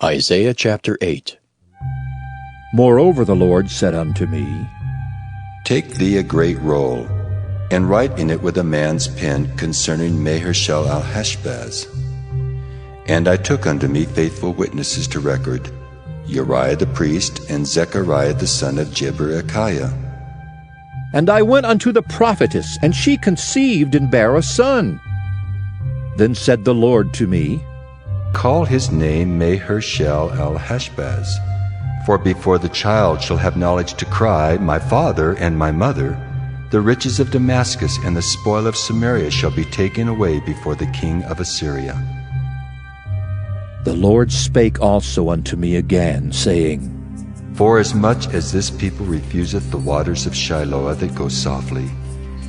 Isaiah chapter 8. Moreover the Lord said unto me, Take thee a great roll, and write in it with a man's pen concerning Maher-shalal-Hashbaz. And I took unto me faithful witnesses to record, Uriah the priest, and Zechariah the son of Jeberechiah. And I went unto the prophetess, and she conceived and bare a son. Then said the Lord to me, Call his name Maher-shalal-Hashbaz, for before the child shall have knowledge to cry, My father and my mother, the riches of Damascus and the spoil of Samaria shall be taken away before the king of Assyria. The Lord spake also unto me again, saying, Forasmuch as this people refuseth the waters of Shiloah that go softly,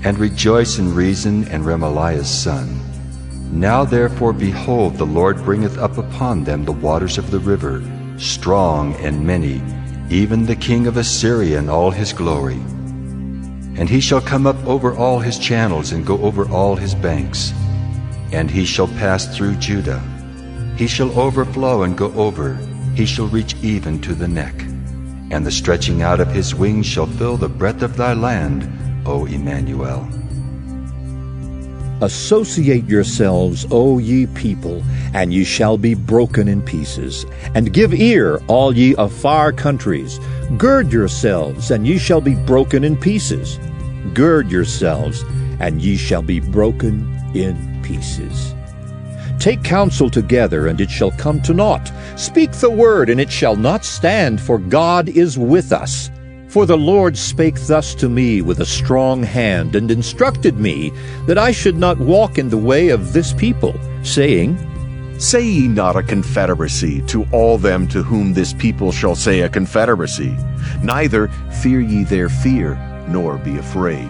and rejoice in Rezin and Remaliah's son, now therefore, behold, the Lord bringeth up upon them the waters of the river, strong and many, even the king of Assyria in all his glory. And he shall come up over all his channels, and go over all his banks. And he shall pass through Judah. He shall overflow and go over. He shall reach even to the neck. And the stretching out of his wings shall fill the breadth of thy land, O Emmanuel. Associate yourselves, O ye people, and ye shall be broken in pieces. And give ear, all ye of far countries. Gird yourselves, and ye shall be broken in pieces. Gird yourselves, and ye shall be broken in pieces. Take counsel together, and it shall come to naught. Speak the word, and it shall not stand, for God is with us. For the Lord spake thus to me with a strong hand, and instructed me that I should not walk in the way of this people, saying, Say ye not a confederacy to all them to whom this people shall say a confederacy, neither fear ye their fear, nor be afraid.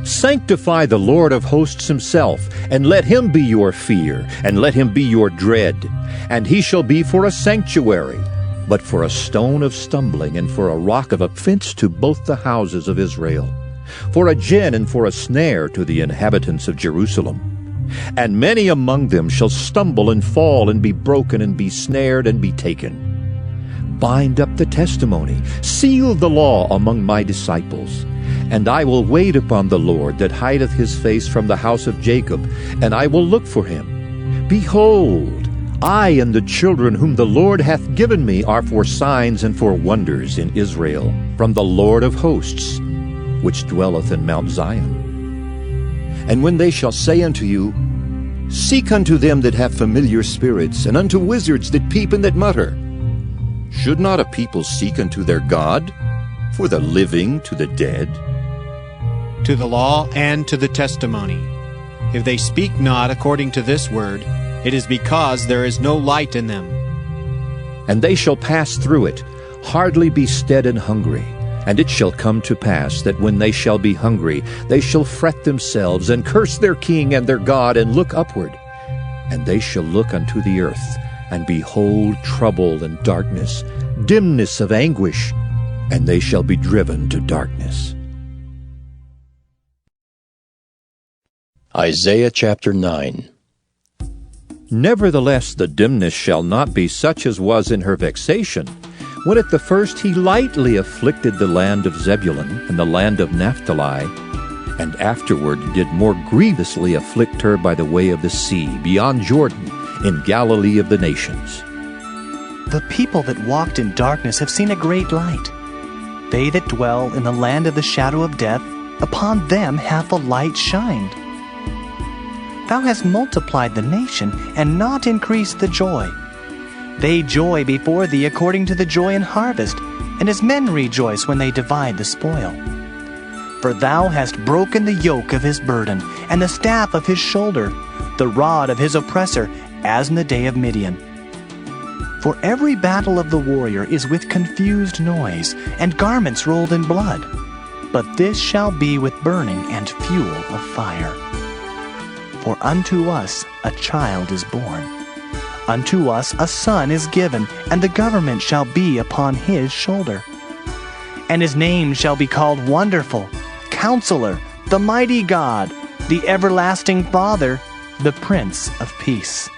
Sanctify the Lord of hosts himself, and let him be your fear, and let him be your dread. And he shall be for a sanctuary, but for a stone of stumbling, and for a rock of offense to both the houses of Israel, for a gin and for a snare to the inhabitants of Jerusalem. And many among them shall stumble and fall, and be broken, and be snared, and be taken. Bind up the testimony, seal the law among my disciples. And I will wait upon the Lord that hideth his face from the house of Jacob, and I will look for him. Behold, I and the children whom the Lord hath given me are for signs and for wonders in Israel, from the Lord of hosts, which dwelleth in Mount Zion. And when they shall say unto you, Seek unto them that have familiar spirits, and unto wizards that peep and that mutter, should not a people seek unto their God, for the living to the dead? To the law and to the testimony. If they speak not according to this word, it is because there is no light in them. And they shall pass through it, hardly be stead and hungry. And it shall come to pass that when they shall be hungry, they shall fret themselves, and curse their king and their God, and look upward. And they shall look unto the earth, and behold trouble and darkness, dimness of anguish, and they shall be driven to darkness. Isaiah chapter 9. Nevertheless the dimness shall not be such as was in her vexation, when at the first he lightly afflicted the land of Zebulun and the land of Naphtali, and afterward did more grievously afflict her by the way of the sea, beyond Jordan, in Galilee of the nations. The people that walked in darkness have seen a great light. They that dwell in the land of the shadow of death, upon them hath the light shined. Thou hast multiplied the nation, and not increased the joy. They joy before thee according to the joy in harvest, and as men rejoice when they divide the spoil. For thou hast broken the yoke of his burden, and the staff of his shoulder, the rod of his oppressor, as in the day of Midian. For every battle of the warrior is with confused noise, and garments rolled in blood. But this shall be with burning and fuel of fire. For unto us a child is born. Unto us a son is given, and the government shall be upon his shoulder. And his name shall be called Wonderful, Counselor, the Mighty God, the Everlasting Father, the Prince of Peace.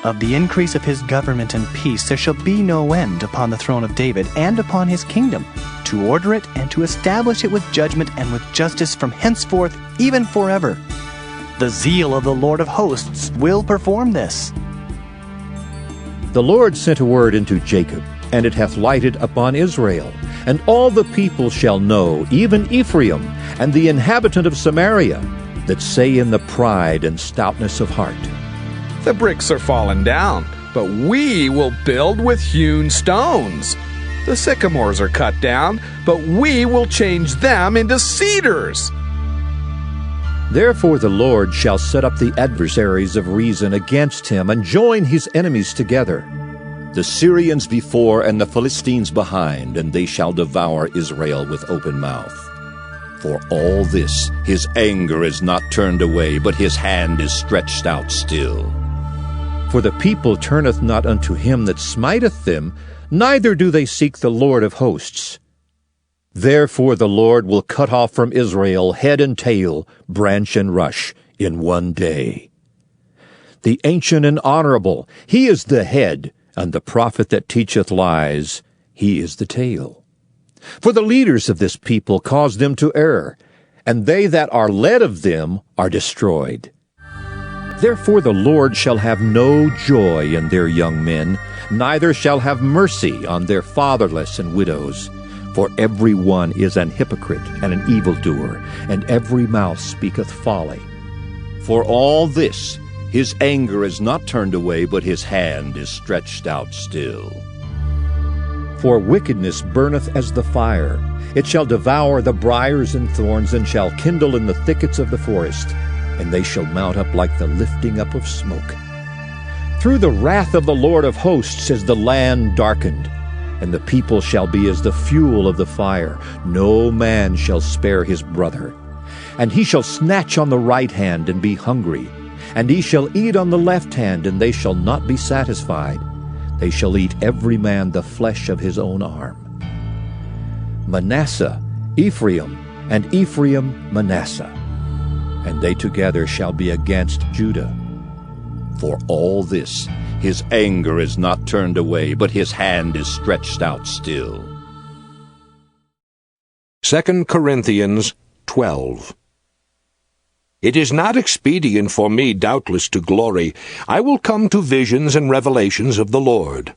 Of the increase of his government and peace there shall be no end upon the throne of David and upon his kingdom, to order it and to establish it with judgment and with justice from henceforth even forever. The zeal of the Lord of hosts will perform this. The Lord sent a word into Jacob, and it hath lighted upon Israel. And all the people shall know, even Ephraim, and the inhabitant of Samaria, that say in the pride and stoutness of heart, The bricks are fallen down, but we will build with hewn stones. The sycamores are cut down, but we will change them into cedars. Therefore the Lord shall set up the adversaries of reason against him, and join his enemies together, the Syrians before and the Philistines behind, and they shall devour Israel with open mouth. For all this his anger is not turned away, but his hand is stretched out still. For the people turneth not unto him that smiteth them, neither do they seek the Lord of hosts. Therefore the Lord will cut off from Israel head and tail, branch and rush, in one day. The ancient and honorable, he is the head, and the prophet that teacheth lies, he is the tail. For the leaders of this people cause them to err, and they that are led of them are destroyed. Therefore the Lord shall have no joy in their young men, neither shall have mercy on their fatherless and widows. For every one is an hypocrite and an evildoer, and every mouth speaketh folly. For all this his anger is not turned away, but his hand is stretched out still. For wickedness burneth as the fire. It shall devour the briars and thorns, and shall kindle in the thickets of the forest, and they shall mount up like the lifting up of smoke. Through the wrath of the Lord of hosts is the land darkened, and the people shall be as the fuel of the fire. No man shall spare his brother. And he shall snatch on the right hand and be hungry, and he shall eat on the left hand, and they shall not be satisfied. They shall eat every man the flesh of his own arm. Manasseh, Ephraim, and Ephraim, Manasseh, and they together shall be against Judah. For all this his anger is not turned away, but his hand is stretched out still. 2 Corinthians 12. It is not expedient for me, doubtless, to glory. I will come to visions and revelations of the Lord.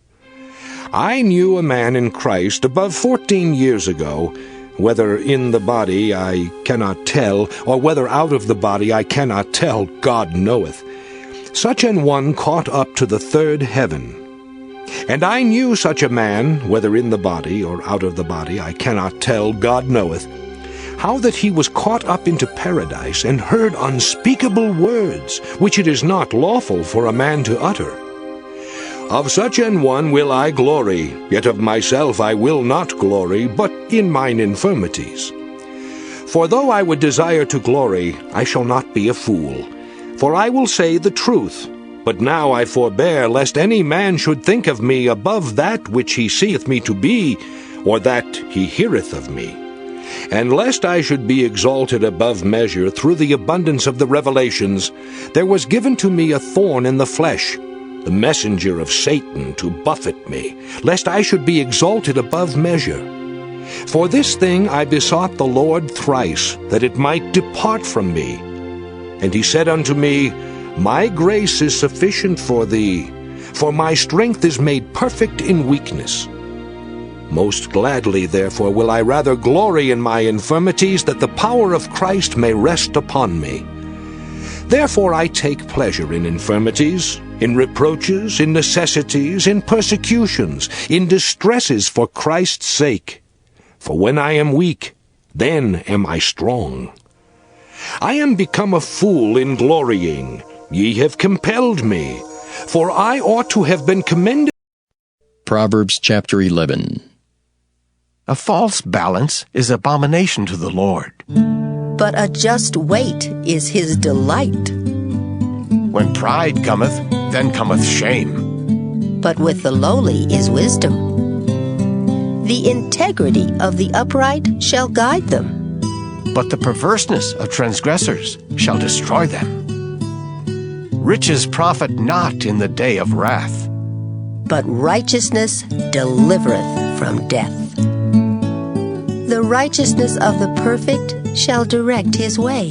I knew a man in Christ above 14 years ago, whether in the body I cannot tell, or whether out of the body I cannot tell, God knoweth. Such an one caught up to the third heaven. And I knew such a man, whether in the body or out of the body, I cannot tell, God knoweth, how that he was caught up into paradise, and heard unspeakable words, which it is not lawful for a man to utter. Of such an one will I glory, yet of myself I will not glory, but in mine infirmities. For though I would desire to glory, I shall not be a fool. For I will say the truth, but now I forbear, lest any man should think of me above that which he seeth me to be, or that he heareth of me. And lest I should be exalted above measure through the abundance of the revelations, there was given to me a thorn in the flesh, the messenger of Satan, to buffet me, lest I should be exalted above measure. For this thing I besought the Lord thrice, that it might depart from me. And he said unto me, My grace is sufficient for thee, for my strength is made perfect in weakness. Most gladly, therefore, will I rather glory in my infirmities, that the power of Christ may rest upon me. Therefore I take pleasure in infirmities, in reproaches, in necessities, in persecutions, in distresses for Christ's sake. For when I am weak, then am I strong. I am become a fool in glorying. Ye have compelled me, for I ought to have been commended. Proverbs chapter 11. A false balance is abomination to the Lord. But a just weight is his delight. When pride cometh, then cometh shame. But with the lowly is wisdom. The integrity of the upright shall guide them. But the perverseness of transgressors shall destroy them. Riches profit not in the day of wrath, but righteousness delivereth from death. The righteousness of the perfect shall direct his way,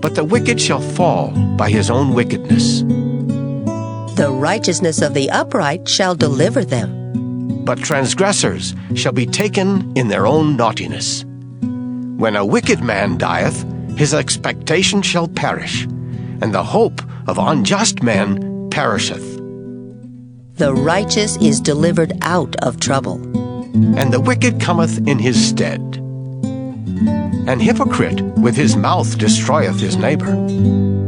but the wicked shall fall by his own wickedness. the righteousness of the upright shall deliver them. But transgressors shall be taken in their own naughtiness. When a wicked man dieth, his expectation shall perish, and the hope of unjust men perisheth. The righteous is delivered out of trouble, And the wicked cometh in his stead. An hypocrite with his mouth destroyeth his neighbor,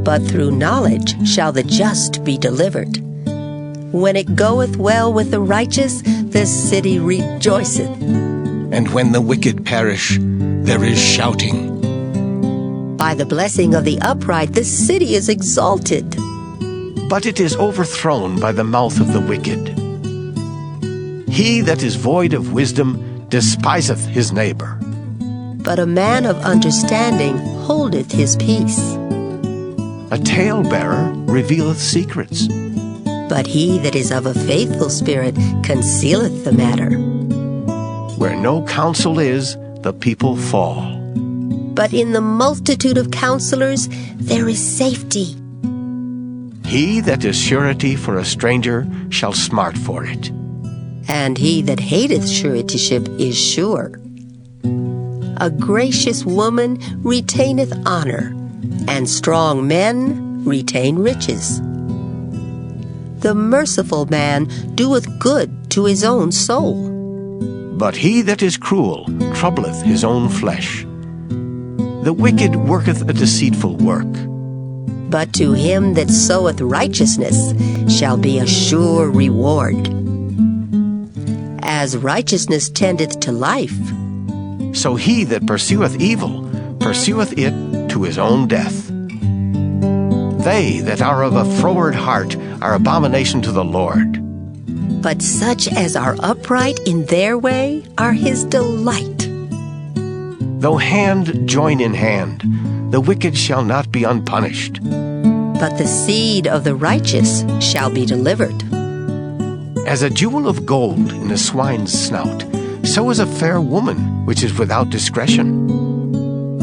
but through knowledge shall the just be delivered. When it goeth well with the righteous, the city rejoiceth. and when the wicked perish, there is shouting. By the blessing of the upright, the city is exalted. But it is overthrown by the mouth of the wicked. He that is void of wisdom despiseth his neighbor, But a man of understanding holdeth his peace. a talebearer revealeth secrets. But he that is of a faithful spirit concealeth the matter. Where no counsel is, the people fall. But in the multitude of counselors there is safety. He that is surety for a stranger shall smart for it. And he that hateth suretyship is sure. A gracious woman retaineth honor, and strong men retain riches. The merciful man doeth good to his own soul, But he that is cruel troubleth his own flesh. The wicked worketh a deceitful work, but to him that soweth righteousness shall be a sure reward. As righteousness tendeth to life, so he that pursueth evil pursueth it to his own death. They that are of a froward heart are abomination to the Lord, but such as are upright in their way are his delight. though hand join in hand, the wicked shall not be unpunished. But the seed of the righteous shall be delivered. As a jewel of gold in a swine's snout, so is a fair woman which is without discretion.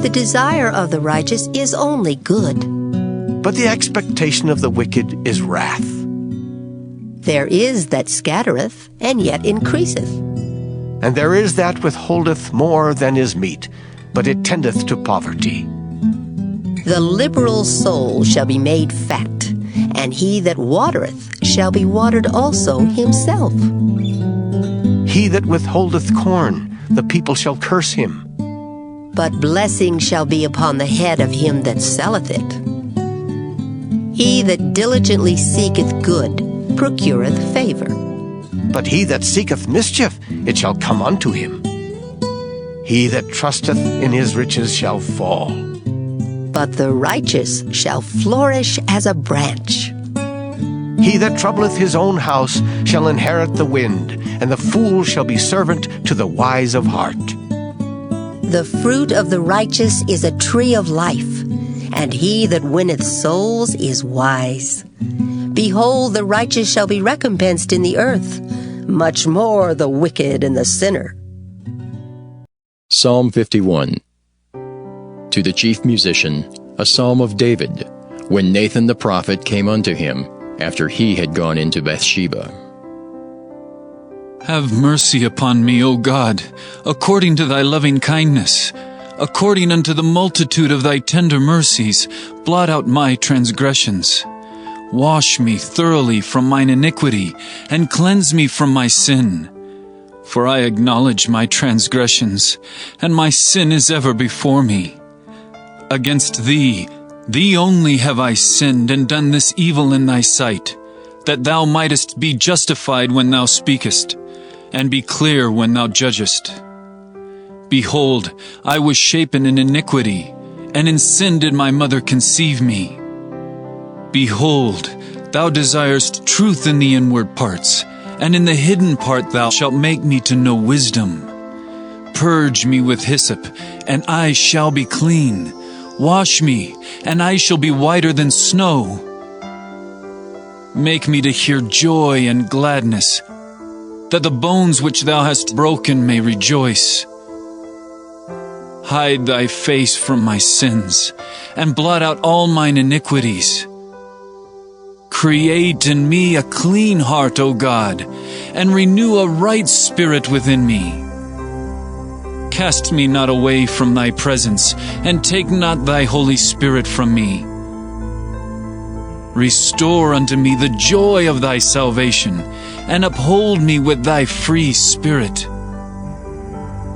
The desire of the righteous is only good. But the expectation of the wicked is wrath. There is that scattereth, and yet increaseth. And there is that withholdeth more than is meet, but it tendeth to poverty. The liberal soul shall be made fat, and he that watereth shall be watered also himself. He that withholdeth corn, the people shall curse him. But blessing shall be upon the head of him that selleth it. He that diligently seeketh good procureth favor. But he that seeketh mischief, it shall come unto him. He that trusteth in his riches shall fall. But the righteous shall flourish as a branch. He that troubleth his own house shall inherit the wind, and the fool shall be servant to the wise of heart. The fruit of the righteous is a tree of life, and he that winneth souls is wise. Behold, the righteous shall be recompensed in the earth, much more the wicked and the sinner. Psalm 51. To the chief musician, a psalm of David, when Nathan the prophet came unto him, after he had gone into Bathsheba. Have mercy upon me, O God, according to thy loving kindness. According unto the multitude of thy tender mercies, blot out my transgressions. Wash me thoroughly from mine iniquity, and cleanse me from my sin. For I acknowledge my transgressions, and my sin is ever before me. Against thee, thee only have I sinned, and done this evil in thy sight, that thou mightest be justified when thou speakest, and be clear when thou judgest. Behold, I was shapen in iniquity, and in sin did my mother conceive me. Behold, thou desirest truth in the inward parts, and in the hidden part thou shalt make me to know wisdom. Purge me with hyssop, and I shall be clean. Wash me, and I shall be whiter than snow. Make me to hear joy and gladness, that the bones which thou hast broken may rejoice. Hide thy face from my sins, and blot out all mine iniquities. Create in me a clean heart, O God, and renew a right spirit within me. Cast me not away from thy presence, and take not thy Holy Spirit from me. Restore unto me the joy of thy salvation, and uphold me with thy free spirit.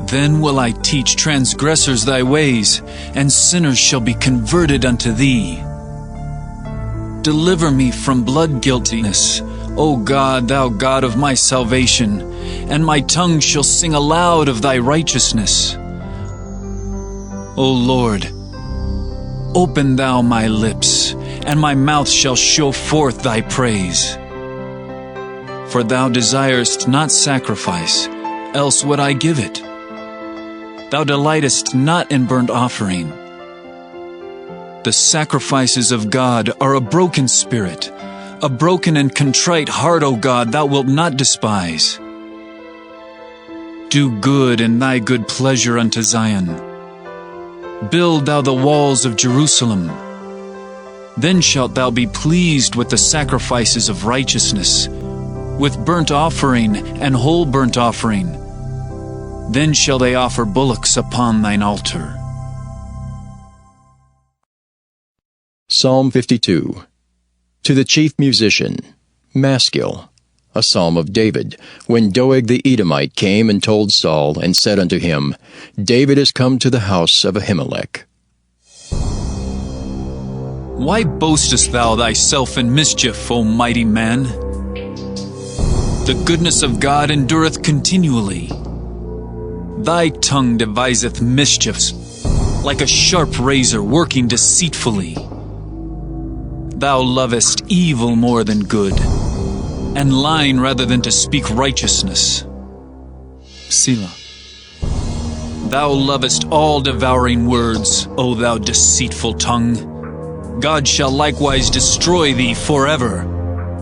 Then will I teach transgressors thy ways, and sinners shall be converted unto thee. Deliver me from blood guiltiness, O God, thou God of my salvation, and my tongue shall sing aloud of thy righteousness. O Lord, open thou my lips, and my mouth shall show forth thy praise. For thou desirest not sacrifice, else would I give it. Thou delightest not in burnt offering. The sacrifices of God are a broken spirit, a broken and contrite heart, O God, thou wilt not despise. Do good in thy good pleasure unto Zion. Build thou the walls of Jerusalem. Then shalt thou be pleased with the sacrifices of righteousness, with burnt offering and whole burnt offering. Then shall they offer bullocks upon thine altar. Psalm 52. To the chief musician, Maskil, a psalm of David, when Doeg the Edomite came and told Saul, and said unto him, David is come to the house of Ahimelech. Why boastest thou thyself in mischief, O mighty man? The goodness of God endureth continually. Thy tongue deviseth mischiefs, like a sharp razor working deceitfully. Thou lovest evil more than good, and lying rather than to speak righteousness. Selah. Thou lovest all devouring words, O thou deceitful tongue. God shall likewise destroy thee forever.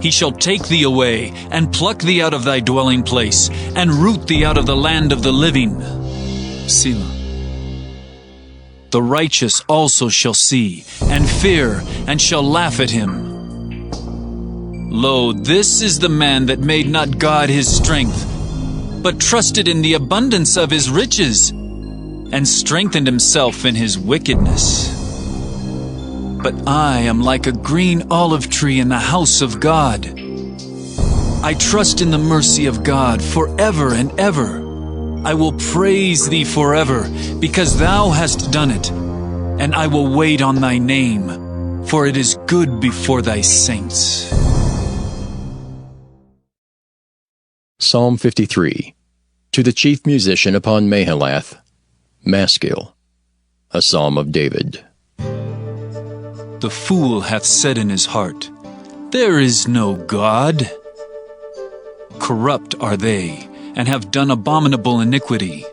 He shall take thee away, and pluck thee out of thy dwelling place, and root thee out of the land of the living. Selah. The righteous also shall see, and fear, and shall laugh at him. Lo, this is the man that made not God his strength, but trusted in the abundance of his riches, and strengthened himself in his wickedness. But I am like a green olive tree in the house of God. I trust in the mercy of God forever and ever. I will praise thee forever, because thou hast done it, and I will wait on thy name, for it is good before thy saints. Psalm 53. To the chief musician upon Mahalath, Maskil, a psalm of David. The fool hath said in his heart, There is no God. Corrupt are they, and have done abominable iniquity.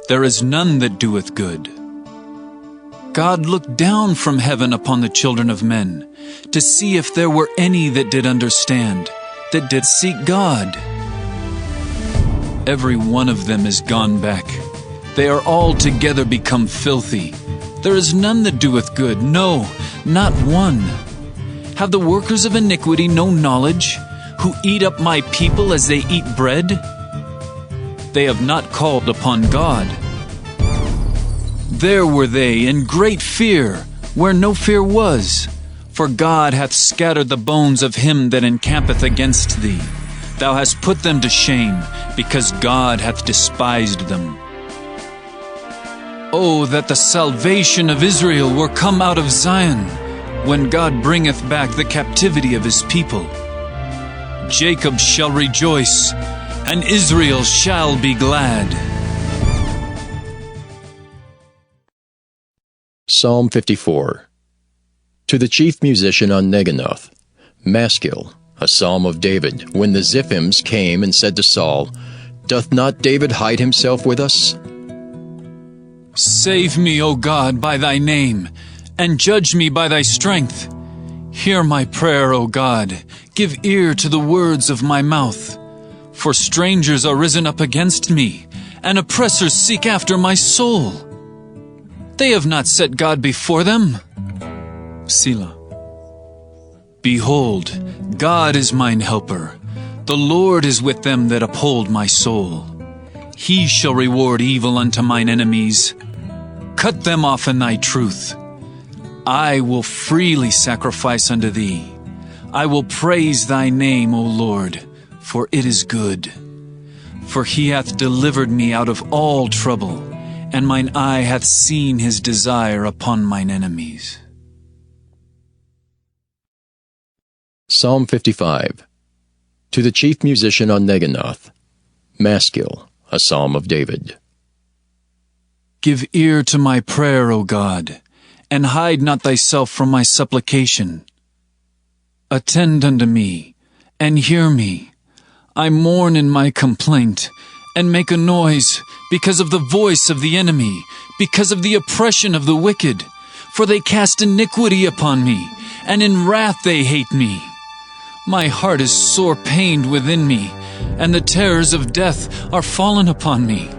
There is none that doeth good. God looked down from heaven upon the children of men, to see if there were any that did understand, that did seek God. Every one of them is gone back. They are altogether become filthy. There is none that doeth good, no, not one. Have the workers of iniquity no knowledge, who eat up my people as they eat bread? They have not called upon God. There were they in great fear, where no fear was. For God hath scattered the bones of him that encampeth against thee. Thou hast put them to shame, because God hath despised them. Oh, that the salvation of Israel were come out of Zion, when God bringeth back the captivity of his people. Jacob shall rejoice, and Israel shall be glad. Psalm 54. To the chief musician on Neginoth, Maskil, a psalm of David, when the Ziphims came and said to Saul, Doth not David hide himself with us? Save me, O God, by thy name, and judge me by thy strength. Hear my prayer, O God. Give ear to the words of my mouth. For strangers are risen up against me, and oppressors seek after my soul. They have not set God before them. Selah. Behold, God is mine helper. The Lord is with them that uphold my soul. He shall reward evil unto mine enemies. Cut them off in thy truth. I will freely sacrifice unto thee. I will praise thy name, O Lord, for it is good. For he hath delivered me out of all trouble, and mine eye hath seen his desire upon mine enemies. Psalm 55. To the chief musician on Neginoth, Maskil, a psalm of David. Give ear to my prayer, O God, and hide not thyself from my supplication. Attend unto me, and hear me. I mourn in my complaint, and make a noise, because of the voice of the enemy, because of the oppression of the wicked. For they cast iniquity upon me, and in wrath they hate me. My heart is sore pained within me, and the terrors of death are fallen upon me.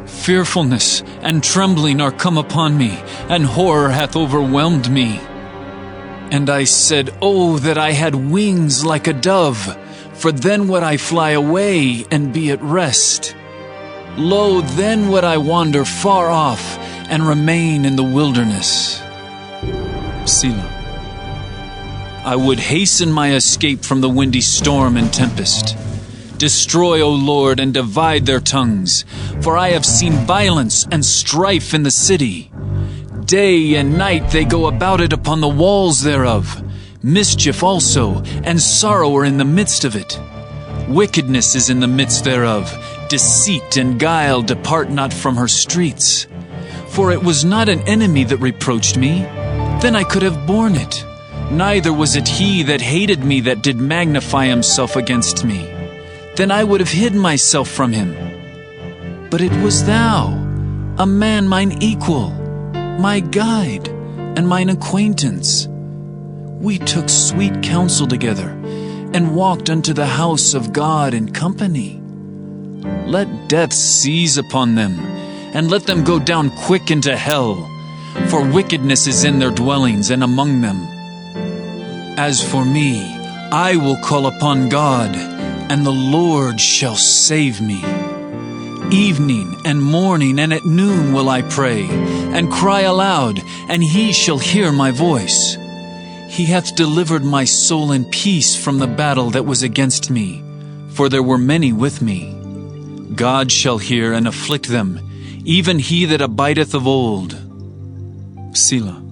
Fearfulness and trembling are come upon me, and horror hath overwhelmed me. And I said, Oh, that I had wings like a dove, for then would I fly away and be at rest. Lo, then would I wander far off and remain in the wilderness. Selah. I would hasten my escape from the windy storm and tempest. Destroy, O Lord, and divide their tongues, for I have seen violence and strife in the city. Day and night they go about it upon the walls thereof. Mischief also, and sorrow are in the midst of it. Wickedness is in the midst thereof. Deceit and guile depart not from her streets. For it was not an enemy that reproached me, then I could have borne it. Neither was it he that hated me that did magnify himself against me. Then I would have hid myself from him. But it was thou, a man mine equal, my guide, and mine acquaintance. We took sweet counsel together, and walked unto the house of God in company. Let death seize upon them, and let them go down quick into hell, for wickedness is in their dwellings and among them. As for me, I will call upon God, and the Lord shall save me. Evening and morning and at noon will I pray, and cry aloud, and he shall hear my voice. He hath delivered my soul in peace from the battle that was against me, for there were many with me. God shall hear and afflict them, even he that abideth of old. Selah.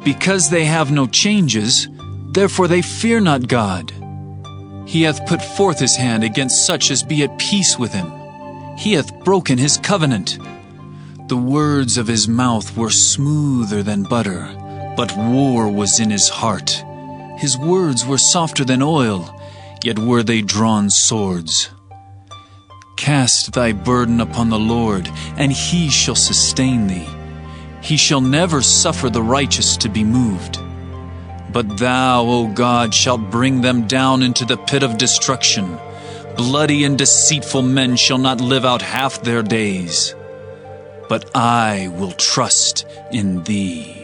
Because they have no changes, therefore they fear not God. He hath put forth his hand against such as be at peace with him. He hath broken his covenant. The words of his mouth were smoother than butter, but war was in his heart. His words were softer than oil, yet were they drawn swords. Cast thy burden upon the Lord, and he shall sustain thee. He shall never suffer the righteous to be moved. But thou, O God, shalt bring them down into the pit of destruction. Bloody and deceitful men shall not live out half their days. But I will trust in thee.